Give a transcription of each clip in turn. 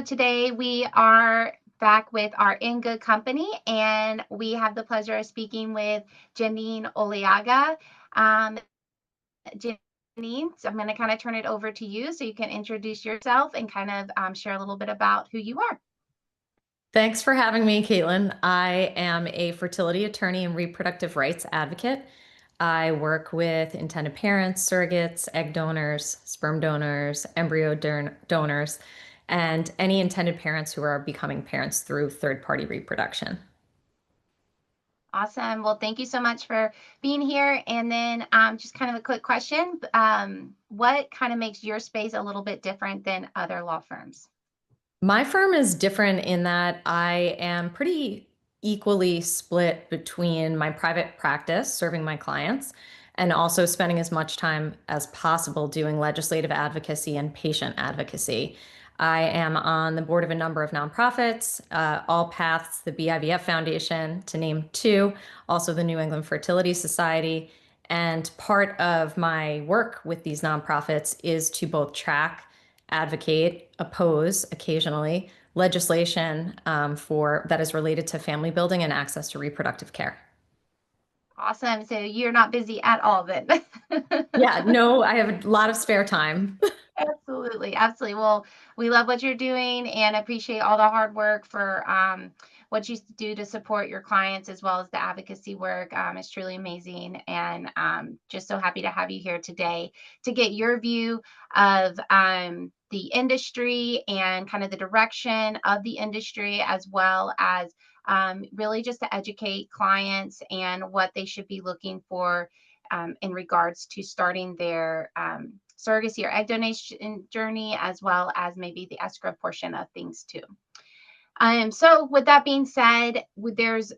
So today we are back with our In Good Company, and we have the pleasure of speaking with Janene Oleaga. Um, Janene, so I'm going to kind of turn it over to you so you can introduce yourself and kind of share a little bit about who you are. Thanks for having me, Kaitlyn. I am a fertility attorney and reproductive rights advocate. I work with intended parents, surrogates, egg donors, sperm donors, embryo donors, and any intended parents who are becoming parents through third-party reproduction. Awesome. Well, thank you so much for being here. And then just kind of a quick question. What kind of makes your space a little bit different than other law firms? My firm is different in that I am pretty equally split between my private practice, serving my clients, and also spending as much time as possible doing legislative advocacy and patient advocacy. I am on the board of a number of nonprofits, All Paths, the BIVF Foundation, to name two, also the New England Fertility Society. And part of my work with these nonprofits is to both track, advocate, oppose occasionally legislation for that is related to family building and access to reproductive care. Awesome. So you're not busy at all then. Yeah, no, I have a lot of spare time. Absolutely, absolutely. Well, we love what you're doing and appreciate all the hard work for what you do to support your clients as well as the advocacy work. It's truly amazing, and just so happy to have you here today to get your view of the industry and kind of the direction of the industry, as well as really just to educate clients and what they should be looking for in regards to starting their surrogacy or egg donation journey, as well as maybe the escrow portion of things too. So with that being said, there's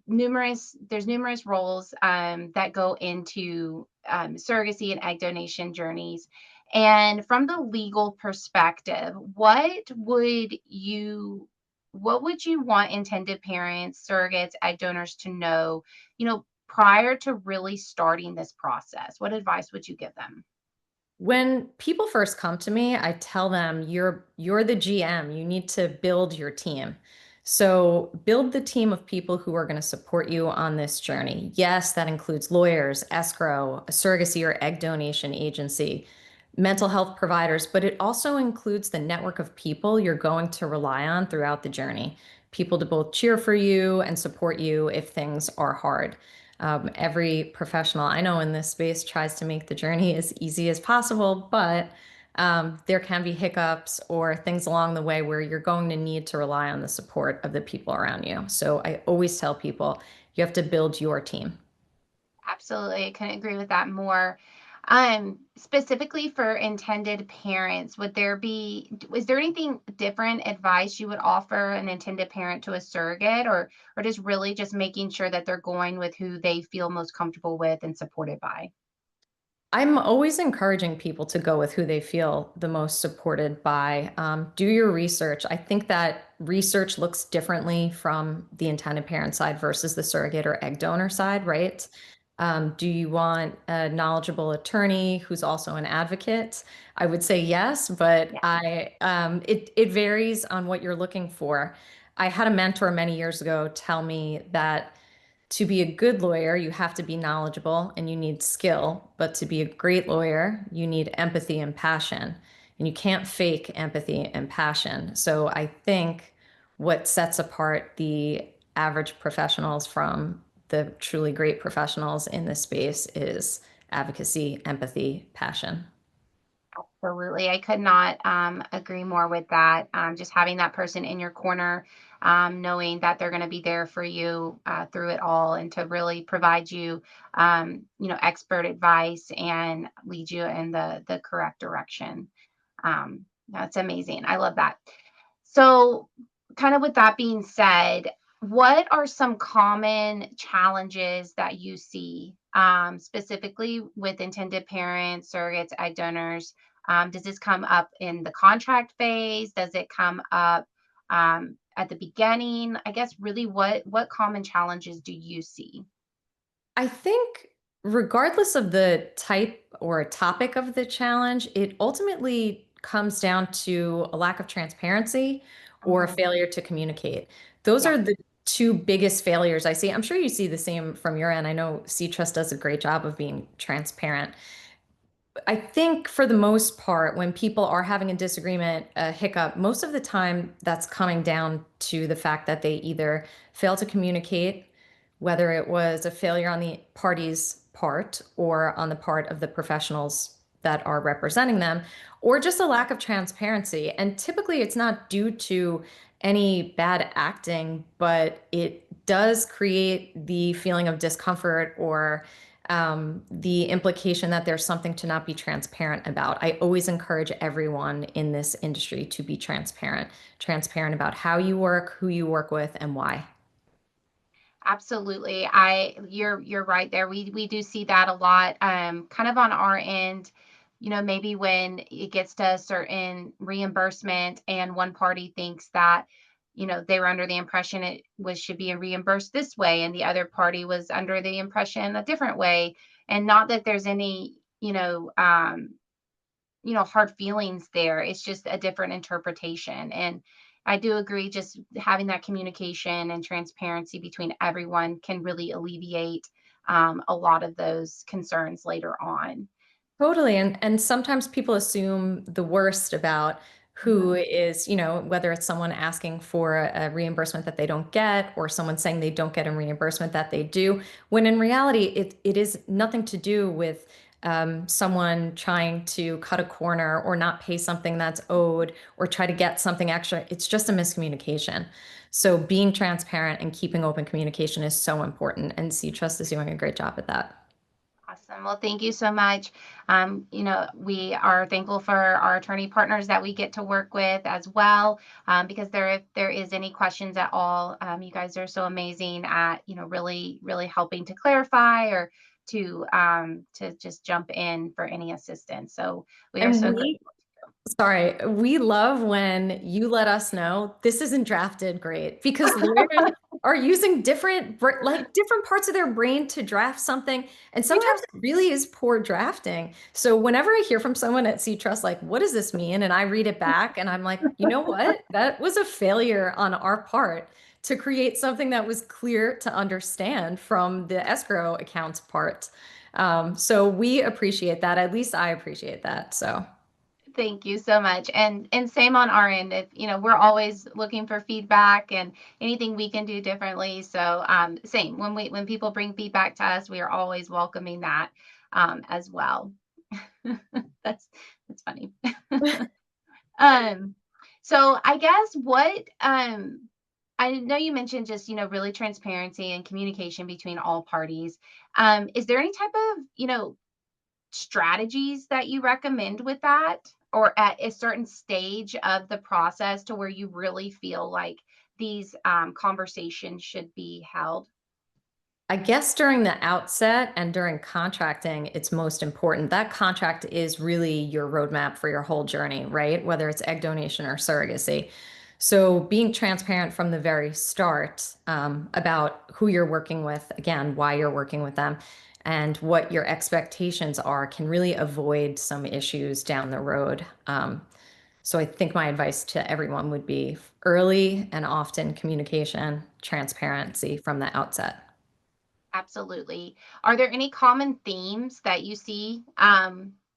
numerous roles that go into surrogacy and egg donation journeys. And from the legal perspective, what would you want intended parents, surrogates, egg donors to know, prior to really starting this process? What advice would you give them? When people first come to me, I tell them you're the GM. You need to build your team. So build the team of people who are going to support you on this journey. Yes, that includes lawyers, escrow, a surrogacy or egg donation agency, mental health providers, but it also includes the network of people you're going to rely on throughout the journey. People to both cheer for you and support you if things are hard. Every professional I know in this space tries to make the journey as easy as possible, but there can be hiccups or things along the way where you're going to need to rely on the support of the people around you. So I always tell people you have to build your team. Absolutely. I couldn't agree with that more. Specifically for intended parents, is there anything different advice you would offer an intended parent to a surrogate, or just really just making sure that they're going with who they feel most comfortable with and supported by? I'm always encouraging people to go with who they feel the most supported by. Do your research. I think that research looks differently from the intended parent side versus the surrogate or egg donor side, right? Do you want a knowledgeable attorney who's also an advocate? I would say yes, but Yeah. it varies on what you're looking for. I had a mentor many years ago tell me that to be a good lawyer, you have to be knowledgeable and you need skill. But to be a great lawyer, you need empathy and passion. And you can't fake empathy and passion. So I think what sets apart the average professionals from the truly great professionals in this space is advocacy, empathy, passion. Absolutely. I could not agree more with that. Just having that person in your corner, knowing that they're going to be there for you through it all and to really provide you, expert advice and lead you in the correct direction. That's amazing. I love that. So, kind of with that being said, what are some common challenges that you see specifically with intended parents, surrogates, egg donors? Does this come up in the contract phase? Does it come up at the beginning? I guess really what common challenges do you see? I think regardless of the type or topic of the challenge, it ultimately comes down to a lack of transparency or a Mhm. failure to communicate. Those Yeah. are the two biggest failures I see. I'm sure you see the same from your end. I know SeedTrust does a great job of being transparent. I think for the most part, when people are having a disagreement, a hiccup, most of the time that's coming down to the fact that they either fail to communicate, whether it was a failure on the party's part or on the part of the professionals that are representing them, or just a lack of transparency. And typically it's not due to any bad acting, but it does create the feeling of discomfort or the implication that there's something to not be transparent about. I always encourage everyone in this industry to be transparent about how you work, who you work with, and why. Absolutely. You're right there. We do see that a lot, kind of on our end. Maybe when it gets to a certain reimbursement and one party thinks that, they were under the impression it was should be reimbursed this way, and the other party was under the impression a different way. And not that there's any, hard feelings there. It's just a different interpretation. And I do agree, just having that communication and transparency between everyone can really alleviate a lot of those concerns later on. Totally. And sometimes people assume the worst about who Mhm. is, whether it's someone asking for a reimbursement that they don't get or someone saying they don't get a reimbursement that they do, when in reality, it is nothing to do with someone trying to cut a corner or not pay something that's owed or try to get something extra. It's just a miscommunication. So being transparent and keeping open communication is so important. And SeedTrust is doing a great job at that. Awesome. Well, thank you so much. We are thankful for our attorney partners that we get to work with as well. Because if there is any questions at all, you guys are so amazing at, really, really helping to clarify or to just jump in for any assistance. So we are And so we grateful. Sorry, we love when you let us know this isn't drafted great because lawyers are using different parts of their brain to draft something, and Yeah. sometimes it really is poor drafting. So whenever I hear from someone at SeaTrust like, "What does this mean?" and I read it back, and I'm like, "You know what? That was a failure on our part to create something that was clear to understand from the escrow accounts part." So we appreciate that. At least I appreciate that. So. Thank you so much. And same on our end. If we're always looking for feedback and anything we can do differently. So same when people bring feedback to us, we are always welcoming that as well. that's that's funny. um so I guess what I know you mentioned just, really transparency and communication between all parties. Is there any type of, strategies that you recommend with that, or at a certain stage of the process to where you really feel like these conversations should be held? I guess during the outset and during contracting, it's most important. That contract is really your roadmap for your whole journey, right? Whether it's egg donation or surrogacy. So being transparent from the very start about who you're working with, again, why you're working with them, and what your expectations are can really avoid some issues down the road. So I think my advice to everyone would be early and often communication, transparency from the outset. Absolutely. Are there any common themes that you see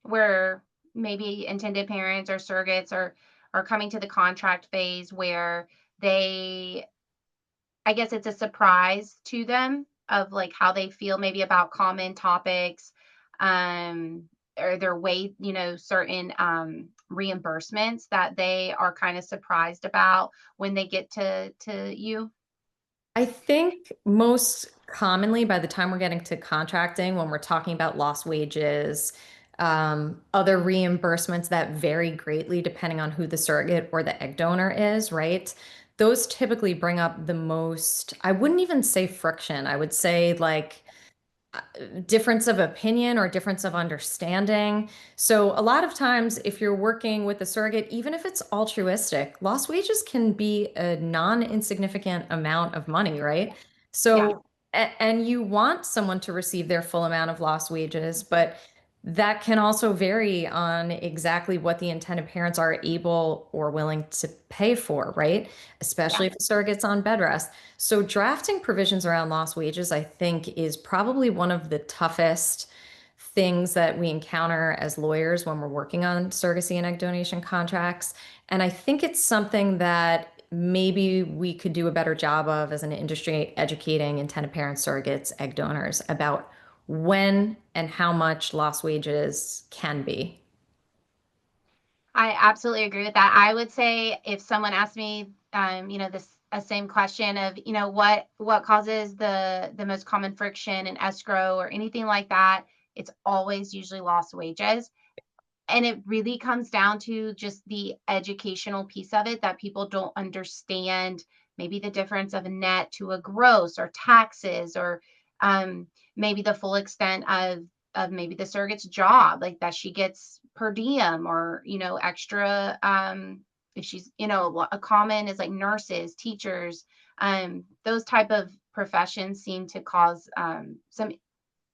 where maybe intended parents or surrogates are coming to the contract phase where they, I guess it's a surprise to them of like how they feel maybe about common topics, um, or their way, certain reimbursements that they are kind of surprised about when they get to you? I think most commonly by the time we're getting to contracting, when we're talking about lost wages, other reimbursements that vary greatly depending on who the surrogate or the egg donor is, right? Those typically bring up the most, I wouldn't even say friction. I would say like difference of opinion or difference of understanding. So a lot of times if you're working with a surrogate, even if it's altruistic, lost wages can be a non-insignificant amount of money, right? Yeah. So and you want someone to receive their full amount of lost wages, but That can also vary on exactly what the intended parents are able or willing to pay for, right? Yeah. Especially if the surrogate's on bed rest. So drafting provisions around lost wages, I think, is probably one of the toughest things that we encounter as lawyers when we're working on surrogacy and egg donation contracts. And I think it's something that maybe we could do a better job of as an industry, educating intended parents, surrogates, egg donors about when and how much lost wages can be. I absolutely agree with that. I would say if someone asked me, this a same question of, what causes the most common friction in escrow or anything like that, it's always usually lost wages. And it really comes down to just the educational piece of it that people don't understand maybe the difference of a net to a gross or taxes or maybe the full extent of maybe the surrogate's job, like that she gets per diem or extra if she's a common is like nurses, teachers, those type of professions seem to cause some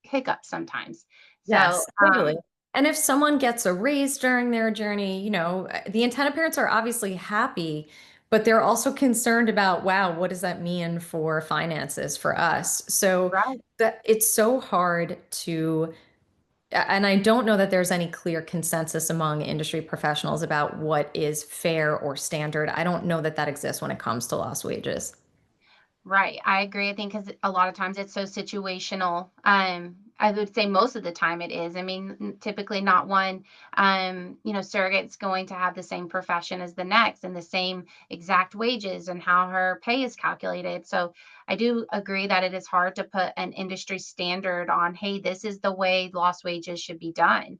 hiccups sometimes. So Yes, totally. And if someone gets a raise during their journey, the intended parents are obviously happy, but they're also concerned about, wow, what does that mean for finances for us? So right. that it's so hard to, and I don't know that there's any clear consensus among industry professionals about what is fair or standard. I don't know that that exists when it comes to lost wages. Right. I agree. I think because a lot of times it's so situational. I would say most of the time it is. I mean, typically not one, surrogate's going to have the same profession as the next and the same exact wages and how her pay is calculated. So I do agree that it is hard to put an industry standard on, hey, this is the way lost wages should be done,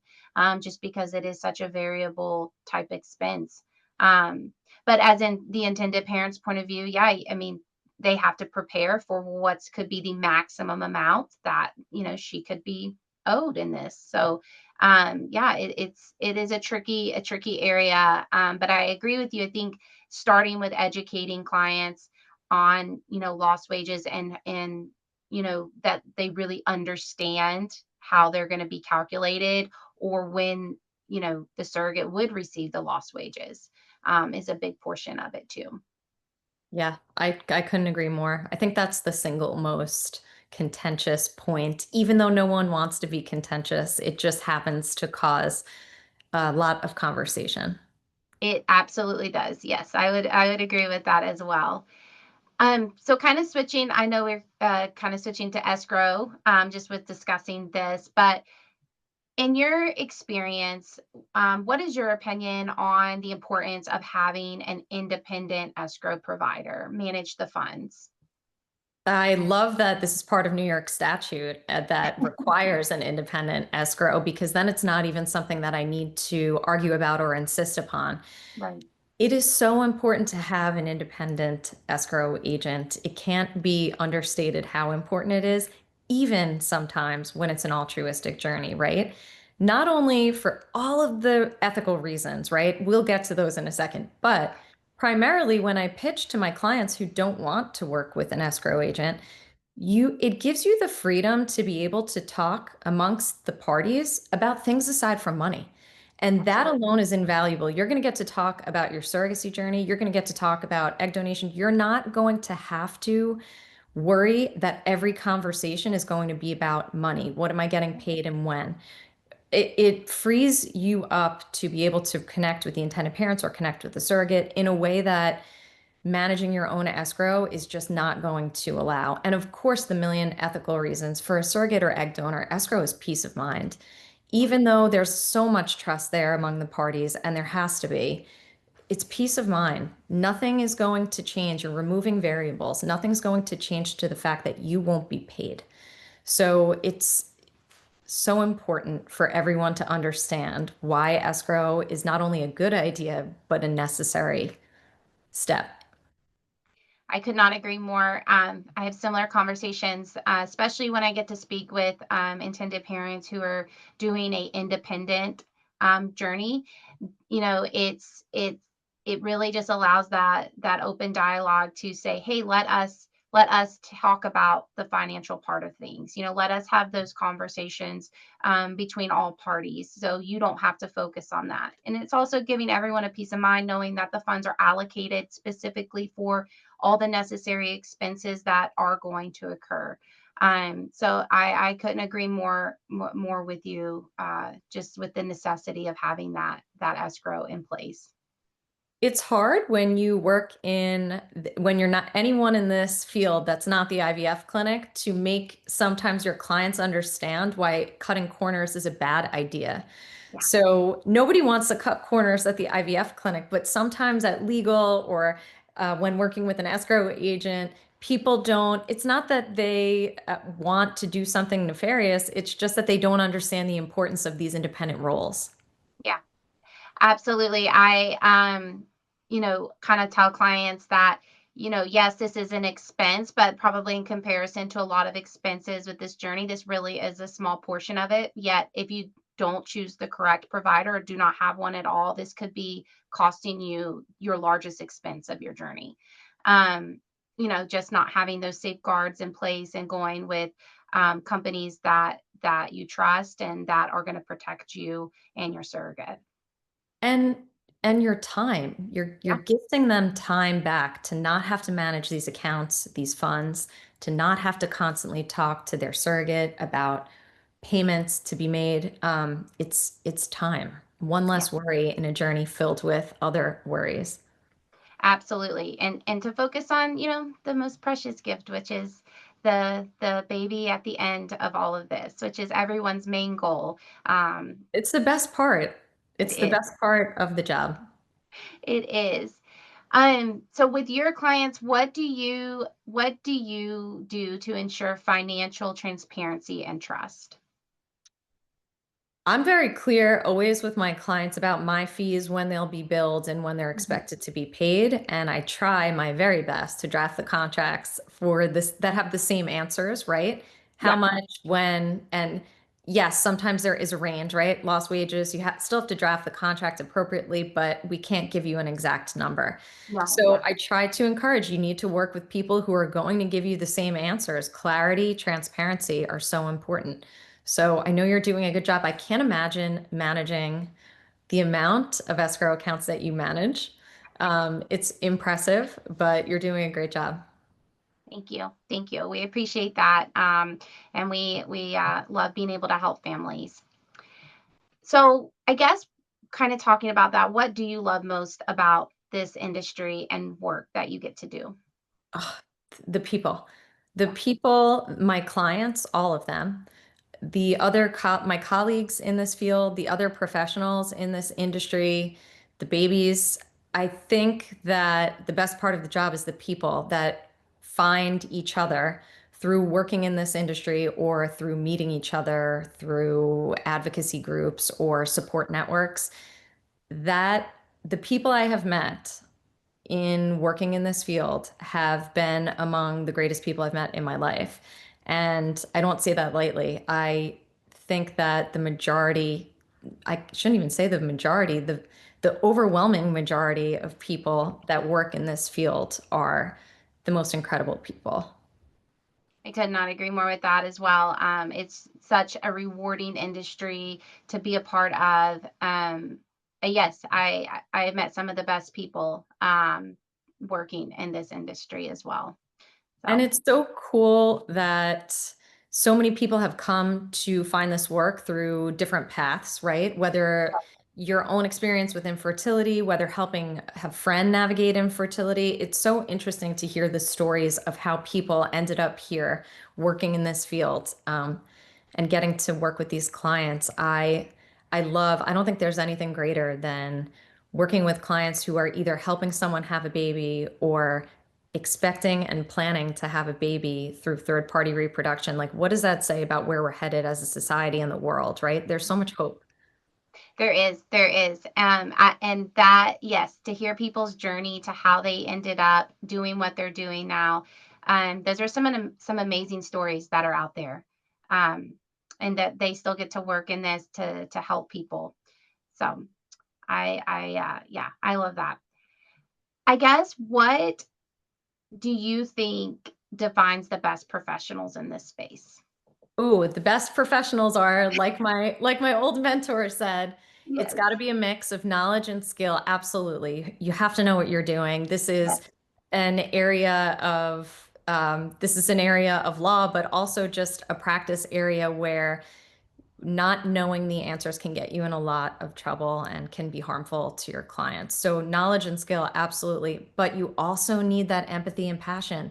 just because it is such a variable type expense. Um, but as in the intended parent's point of view, yeah, I mean, they have to prepare for what's could be the maximum amount that she could be owed in this. So yeah, it is a tricky area. But I agree with you. I think starting with educating clients on lost wages and that they really understand how they're going to be calculated or when the surrogate would receive the lost wages is a big portion of it too. Yeah, I couldn't agree more. I think that's the single most contentious point. Even though no one wants to be contentious, it just happens to cause a lot of conversation. It absolutely does. Yes, I would agree with that as well. So kind of switching, I know we're kind of switching to escrow, just with discussing this, but in your experience, what is your opinion on the importance of having an independent escrow provider manage the funds? I love that this is part of New York statute that requires an independent escrow because then it's not even something that I need to argue about or insist upon. Right. It is so important to have an independent escrow agent. It can't be understated how important it is, even sometimes when it's an altruistic journey, right? Not only for all of the ethical reasons, right? We'll get to those in a second, but primarily when I pitch to my clients who don't want to work with an escrow agent, it gives you the freedom to be able to talk amongst the parties about things aside from money. And that Absolutely. alone is invaluable. You're going to get to talk about your surrogacy journey. You're going to get to talk about egg donation. You're not going to have to worry that every conversation is going to be about money. What am I getting paid and when? It frees you up to be able to connect with the intended parents or connect with the surrogate in a way that managing your own escrow is just not going to allow. And of course, the million ethical reasons for a surrogate or egg donor, escrow is peace of mind. Even though there's so much trust there among the parties, and there has to be, it's peace of mind. Nothing is going to change. You're removing variables. Nothing's going to change to the fact that you won't be paid. So it's so important for everyone to understand why escrow is not only a good idea, but a necessary step. I could not agree more. I have similar conversations, especially when I get to speak with intended parents who are doing a independent journey. It really just allows that open dialogue to say, hey, let us talk about the financial part of things. Let us have those conversations between all parties, so you don't have to focus on that. And it's also giving everyone a peace of mind knowing that the funds are allocated specifically for all the necessary expenses that are going to occur. So I couldn't agree more with you, just with the necessity of having that escrow in place. It's hard when you work when you're not anyone in this field that's not the IVF clinic, to make sometimes your clients understand why cutting corners is a bad idea. Yeah. So nobody wants to cut corners at the IVF clinic, but sometimes at legal or when working with an escrow agent, people don't, it's not that they want to do something nefarious, it's just that they don't understand the importance of these independent roles. Yeah. Absolutely. I, kind of tell clients that, yes, this is an expense, but probably in comparison to a lot of expenses with this journey, this really is a small portion of it. Yet, if you don't choose the correct provider or do not have one at all, this could be costing you your largest expense of your journey. Just not having those safeguards in place and going with companies that you trust and that are going to protect you and your surrogate. And and your time, you're Yeah. gifting them time back to not have to manage these accounts, these funds, to not have to constantly talk to their surrogate about payments to be made. It's time. One Yeah. less worry in a journey filled with other worries. Absolutely. And to focus on, the most precious gift, which is the baby at the end of all of this, which is everyone's main goal. It's the best part. It It's the is. best part of the job. It is. So with your clients, what do you do to ensure financial transparency and trust? I'm very clear always with my clients about my fees, when they'll be billed and when they're Mhm. expected to be paid. And I try my very best to draft the contracts for this that have the same answers, right? How Yeah. much, when, and yes, sometimes there is a range, right? Lost wages, still have to draft the contract appropriately, but we can't give you an exact number. No. So Yeah. I try to encourage you need to work with people who are going to give you the same answers. Clarity, transparency are so important. So I know you're doing a good job. I can't imagine managing the amount of escrow accounts that you manage. It's impressive, but you're doing a great job. Thank you. Thank you. We appreciate that. And we love being able to help families. So, I guess kind of talking about that, what do you love most about this industry and work that you get to do? Ugh, the people, the Yeah. people, my clients, all of them, my colleagues in this field, the other professionals in this industry, the babies. I think that the best part of the job is the people that find each other through working in this industry or through meeting each other through advocacy groups or support networks. That the people I have met in working in this field have been among the greatest people I've met in my life. And I don't say that lightly. I think that the majority, I shouldn't even say the majority, the overwhelming majority of people that work in this field are the most incredible people. I could not agree more with that as well. It's such a rewarding industry to be a part of. Yes, I have met some of the best people working in this industry as well. And So it's so cool that so many people have come to find this work through different paths, right? Whether your own experience with infertility, whether helping a friend navigate infertility. It's so interesting to hear the stories of how people ended up here working in this field, and getting to work with these clients. I don't think there's anything greater than working with clients who are either helping someone have a baby or expecting and planning to have a baby through third party reproduction. Like, what does that say about where we're headed as a society and the world, right? There's so much hope. there is. And that, yes, to hear people's journey to how they ended up doing what they're doing now. Those are some amazing stories that are out there. Um, and that they still get to work in this to help people. So yeah, I love that. I guess what do you think defines the best professionals in this space. Ooh, the best professionals are like my old mentor said, it's Yes. got to be a mix of knowledge and skill. Absolutely. You have to know what you're doing. This is an area of law, but also just a practice area where not knowing the answers can get you in a lot of trouble and can be harmful to your clients. So knowledge and skill, absolutely. But you also need that empathy and passion.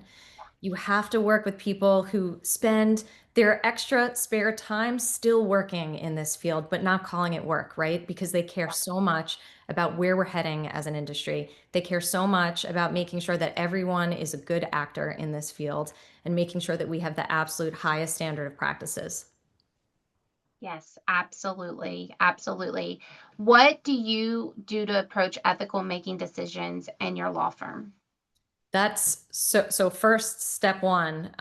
You have to work with people who spend their extra spare time still working in this field, but not calling it work, right? Because they care so much about where we're heading as an industry. They care so much about making sure that everyone is a good actor in this field and making sure that we have the absolute highest standard of practices. Yes, absolutely. Absolutely. What do you do to approach ethical making decisions in your law firm? So first step one,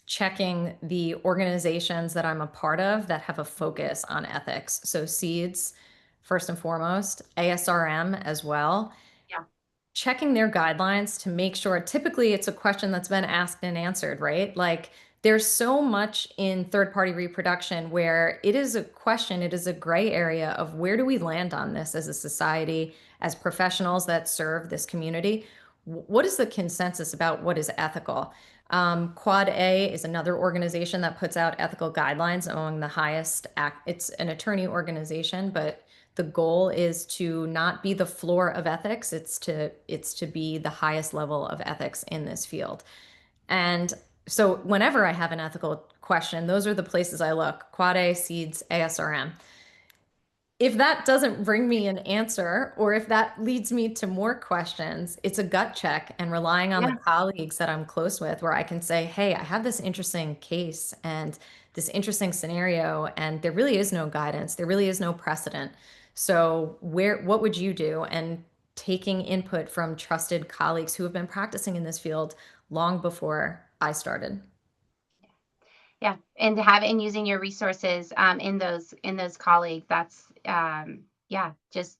checking the organizations that I'm a part of that have a focus on ethics. So seeds, first and foremost, ASRM as well, Yeah. checking their guidelines to make sure. Typically it's a question that's been asked and answered, right? Like there's so much in third party reproduction where it is a question, it is a gray area of where do we land on this as a society, as professionals that serve this community. What is the consensus about what is ethical? Quad A is another organization that puts out ethical guidelines among the highest it's an attorney organization, but the goal is to not be the floor of ethics. It's to be the highest level of ethics in this field. And so whenever I have an ethical question, those are the places I look. Quad A, Seeds, ASRM. If that doesn't bring me an answer, or if that leads me to more questions, it's a gut check and relying on the Yeah. colleagues that I'm close with where I can say, hey, I have this interesting case and this interesting scenario, and there really is no guidance, there really is no precedent. So what would you do? And taking input from trusted colleagues who have been practicing in this field long before I started. Yeah. And having using your resources in those colleagues, that's yeah, just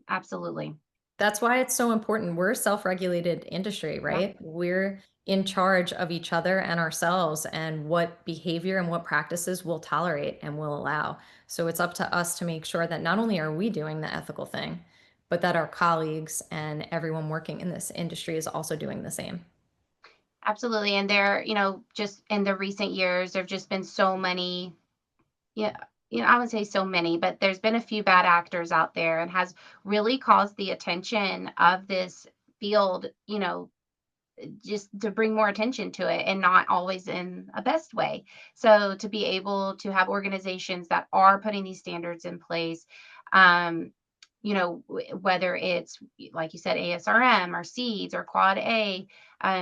absolutely. That's why it's so important. We're a self-regulated industry, Yeah. right? We're in charge of each other and ourselves and what behavior and what practices we'll tolerate and will allow. So it's up to us to make sure that not only are we doing the ethical thing, but that our colleagues and everyone working in this industry is also doing the same. Absolutely. And there, just in the recent years, there've just been so many, yeah, I would say so many, but there's been a few bad actors out there and has really caused the attention of this field, just to bring more attention to it and not always in a best way. So to be able to have organizations that are putting these standards in place, um, whether it's like you said, ASRM or Seeds or Quad A,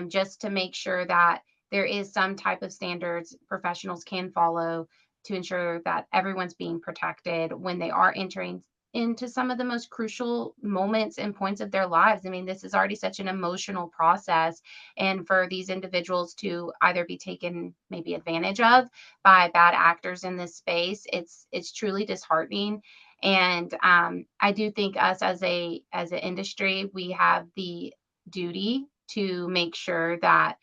just to make sure that there is some type of standards professionals can follow to ensure that everyone's being protected when they are entering into some of the most crucial moments and points of their lives. I mean, this is already such an emotional process, and for these individuals to either be taken maybe advantage of by bad actors in this space, it's truly disheartening. And I do think us as an industry, we have the duty to make sure that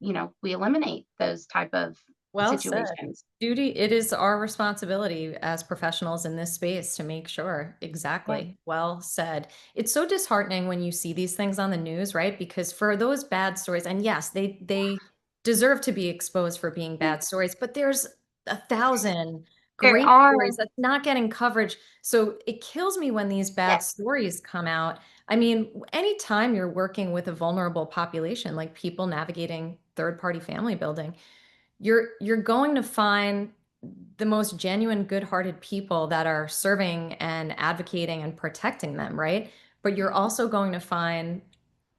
we eliminate those type of Well said. situations. It is our responsibility as professionals in this space to make sure. Yeah. Exactly. Well said. It's so disheartening when you see these things on the news, right? Because for those bad stories, and yes, they deserve to be exposed for being Yeah. bad stories, but there's 1,000 There great are. stories that's not getting coverage. So it kills me when these bad Yes. stories come out. I mean, anytime you're working with a vulnerable population, like people navigating third-party family building, you're going to find the most genuine, good-hearted people that are serving and advocating and protecting them, right? But you're also going to find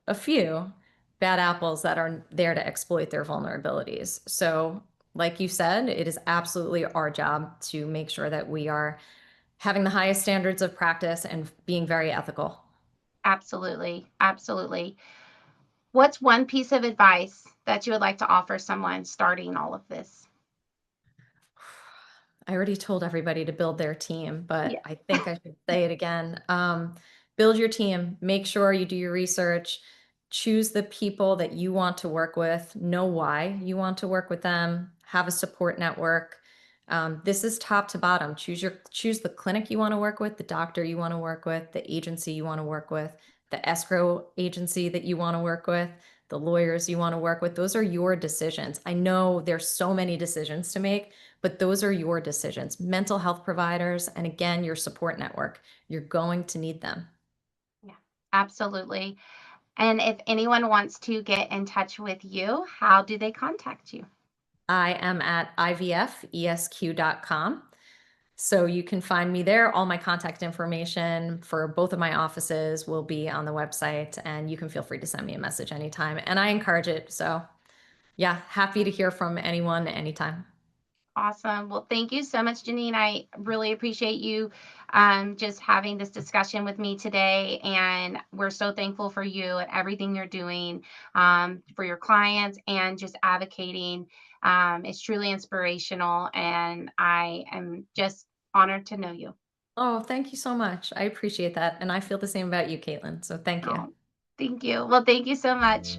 a few bad apples that are there to exploit their vulnerabilities. So, like you said, it is absolutely our job to make sure that we are having the highest standards of practice and being very ethical. Absolutely. Absolutely. What's one piece of advice that you would like to offer someone starting all of this? I already told everybody to build their team, but Yeah. I think I should say it again. Build your team. Make sure you do your research. choose the people that you want to work with, know why you want to work with them, have a support network. This is top to bottom. Choose the clinic you want to work with, the doctor you want to work with, the agency you want to work with, the escrow agency that you want to work with, the lawyers you want to work with. Those are your decisions. I know there's so many decisions to make, but those are your decisions. Mental health providers, and again, your support network. You're going to need them. Yeah, absolutely. And if anyone wants to get in touch with you, how do they contact you? I am at ivfesq.com. So you can find me there. All my contact information for both of my offices will be on the website, and you can feel free to send me a message anytime. And I encourage it. So, yeah, happy to hear from anyone anytime. Awesome. Well, thank you so much, Janene. I really appreciate you just having this discussion with me today. And we're so thankful for you and everything you're doing for your clients and just advocating. It's truly inspirational. And I am just honored to know you. Oh, thank you so much. I appreciate that. And I feel the same about you, Kaitlyn. So thank you. Oh, thank you. Well, thank you so much.